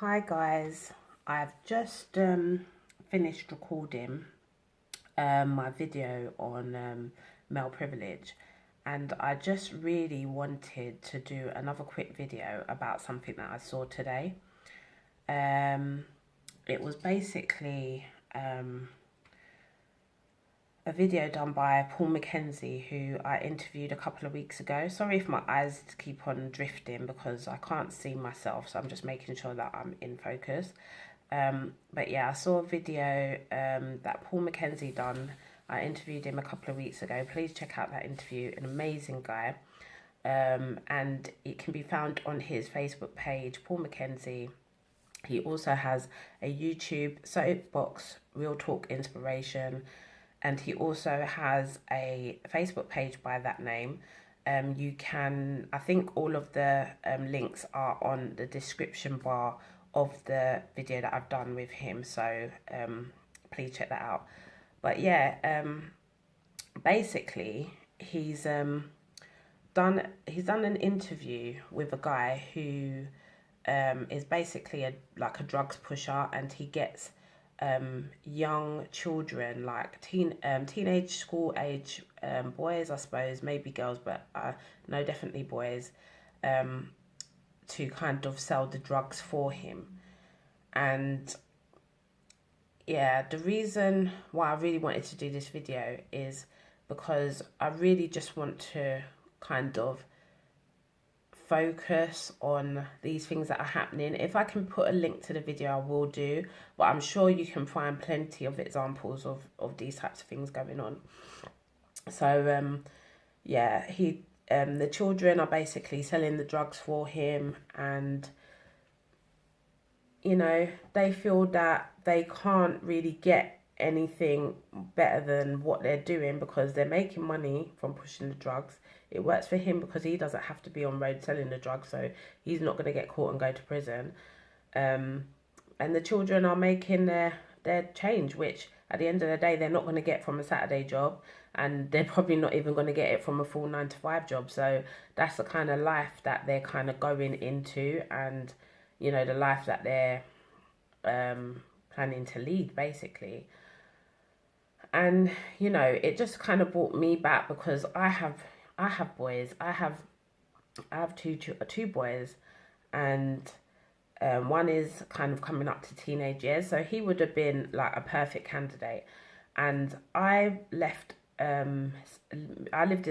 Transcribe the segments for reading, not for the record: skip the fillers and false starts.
Hi guys, I've just finished recording my video on male privilege, and I just really wanted to do another quick video about something that I saw today. It was basically a video done by Paul McKenzie, who I interviewed a couple of weeks ago. Sorry if my eyes keep on drifting because I can't see myself, so I'm just making sure that I'm in focus. But yeah, I saw a video that Paul McKenzie done. I interviewed him a couple of weeks ago. Please check out that interview. An amazing guy. And it can be found on his Facebook page, Paul McKenzie. He also has a YouTube soapbox, Real Talk Inspiration, and he also has a Facebook page by that name. I think all of the links are on the description bar of the video that I've done with him, so please check that out. But yeah, basically he's done an interview with a guy who is basically like a drugs pusher, and he gets young children, like teenage school age boys, I suppose, maybe girls, but no, definitely boys, to kind of sell the drugs for him. And yeah, the reason why I really wanted to do this video is because I really just want to kind of focus on these things that are happening. If I can put a link to the video, I will do, but I'm sure you can find plenty of examples of these types of things going on. So yeah, the children are basically selling the drugs for him, and they feel that they can't really get anything better than what they're doing because they're making money from pushing the drugs. It works for him because he doesn't have to be on road selling the drugs, so he's not going to get caught and go to prison. And the children are making their change, which at the end of the day they're not going to get from a Saturday job, and they're probably not even going to get it from a full 9 to 5 job. So that's the kind of life that they're kind of going into, and the life that they're planning to lead, basically. And it just kind of brought me back because I have boys. I have two boys, and one is kind of coming up to teenage years, so he would have been like a perfect candidate. And I lived in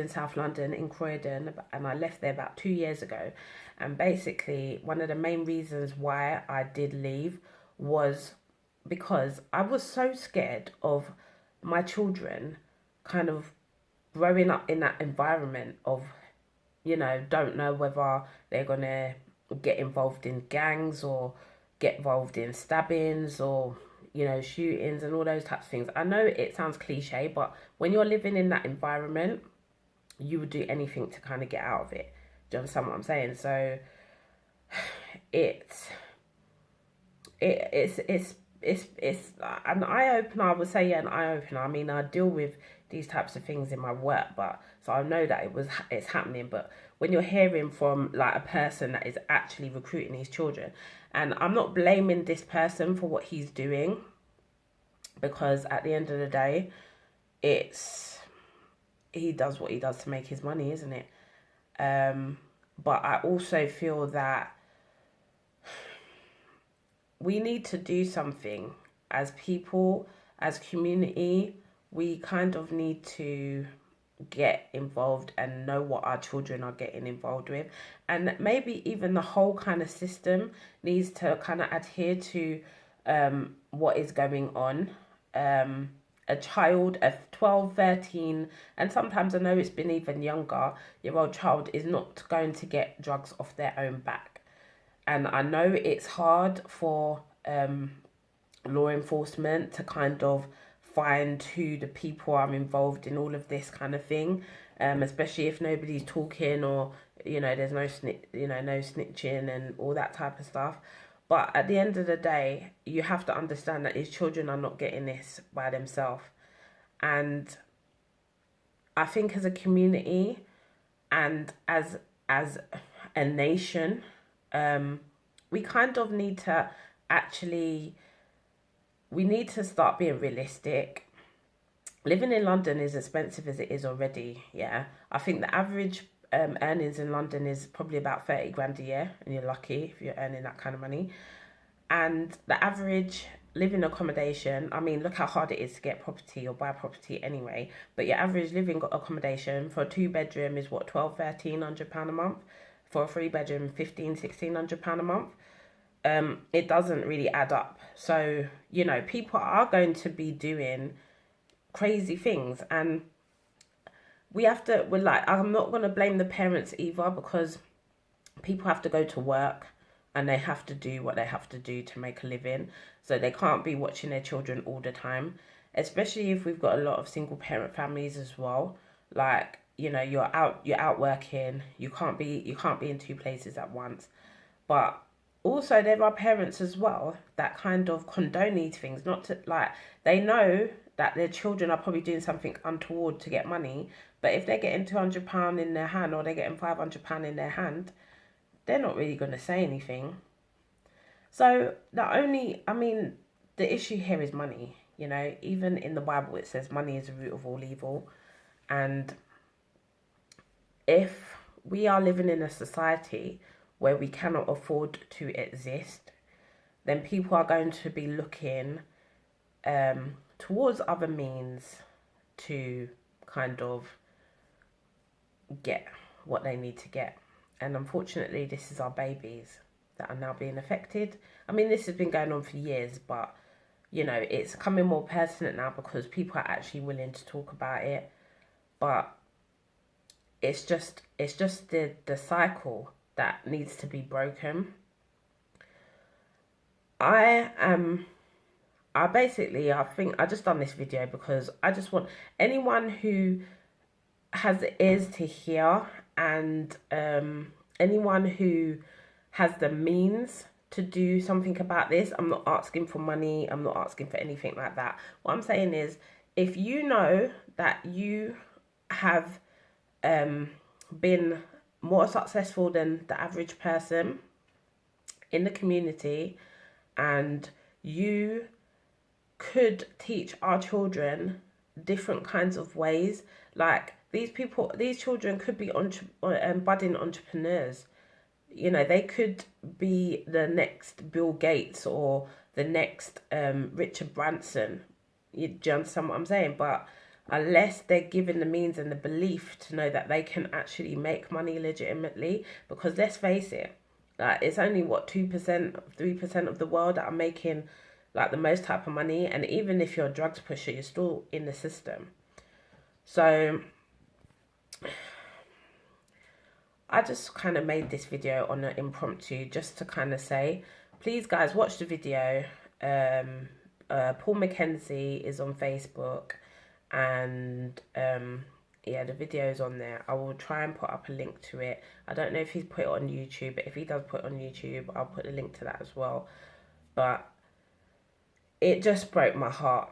South London in Croydon, and I left there about 2 years ago. And basically, one of the main reasons why I did leave was because I was so scared of my children kind of growing up in that environment of, don't know whether they're going to get involved in gangs or get involved in stabbings or, shootings and all those types of things. I know it sounds cliche, but when you're living in that environment, you would do anything to kind of get out of it. Do you understand what I'm saying? So it's an eye opener. I would say, yeah, an eye opener. I mean, I deal with these types of things in my work, but so I know that it's happening. But when you're hearing from like a person that is actually recruiting these children, and I'm not blaming this person for what he's doing, because at the end of the day, he does what he does to make his money, isn't it? But I also feel that we need to do something as people, as community. We kind of need to get involved and know what our children are getting involved with, and maybe even the whole kind of system needs to kind of adhere to what is going on. A child, a 12, 13, and sometimes I know it's been even younger year old child is not going to get drugs off their own back. And I know it's hard for law enforcement to kind of find who the people are involved in all of this kind of thing, especially if nobody's talking, or there's no no snitching and all that type of stuff. But at the end of the day, you have to understand that these children are not getting this by themselves. And I think as a community and as a nation, we kind of need to actually, we need to start being realistic. Living in London is expensive as it is already. Yeah, I think the average earnings in London is probably about 30 grand a year, and you're lucky if you're earning that kind of money. And the average living accommodation, I mean, look how hard it is to get property or buy property anyway, but your average living accommodation for a 2 bedroom is what, 1200-1300 pound a month. For a 3 bedroom, 1500-1600 pound a month. It doesn't really add up. So, you know, people are going to be doing crazy things, and we're like, I'm not going to blame the parents either, because people have to go to work and they have to do what they have to do to make a living. So they can't be watching their children all the time, especially if we've got a lot of single parent families as well. Like, you know, you're out working, you can't be in two places at once. But also there are parents as well that kind of condone these things, not to, like, they know that their children are probably doing something untoward to get money, but if they're getting £200 in their hand, or they're getting £500 in their hand, they're not really going to say anything. So the issue here is money. You know, even in the Bible it says money is the root of all evil. And if we are living in a society where we cannot afford to exist, then people are going to be looking towards other means to kind of get what they need to get. And unfortunately, this is our babies that are now being affected. I mean, this has been going on for years, but, you know, it's becoming more pertinent now because people are actually willing to talk about it. But it's just the cycle that needs to be broken. I think I just done this video because I just want anyone who has ears to hear, and anyone who has the means to do something about this. I'm not asking for money, I'm not asking for anything like that. What I'm saying is, if you know that you have been more successful than the average person in the community, and you could teach our children different kinds of ways, like these children could be budding entrepreneurs. You know, they could be the next Bill Gates or the next Richard Branson. Do you understand what I'm saying? But unless they're given the means and the belief to know that they can actually make money legitimately, because let's face it, like, it's only what, 2%, 3% of the world that are making like the most type of money, and even if you're a drugs pusher, you're still in the system. So I just kind of made this video on an impromptu just to kind of say, please guys, watch the video. Paul McKenzie is on Facebook, and yeah, the video is on there. I will try and put up a link to it. I don't know if he's put it on YouTube, but if he does put it on YouTube, I'll put a link to that as well. But it just broke my heart.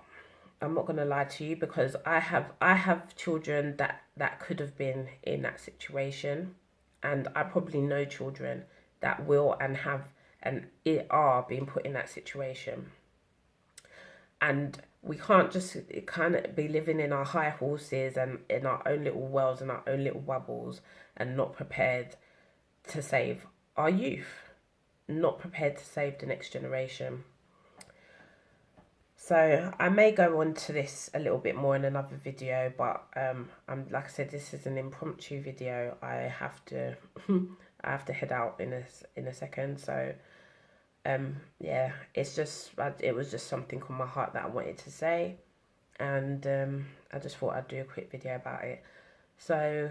I'm not gonna lie to you, because I have children that could have been in that situation, and I probably know children that will and have and are being put in that situation. And we can't just kind of be living in our high horses and in our own little worlds and our own little bubbles, and not prepared to save our youth, not prepared to save the next generation. So I may go on to this a little bit more in another video, but I'm, like I said, this is an impromptu video. I have to I have to head out in a second. So yeah, it was just something on my heart that I wanted to say, and I just thought I'd do a quick video about it. So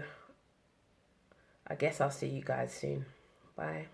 I guess I'll see you guys soon. Bye.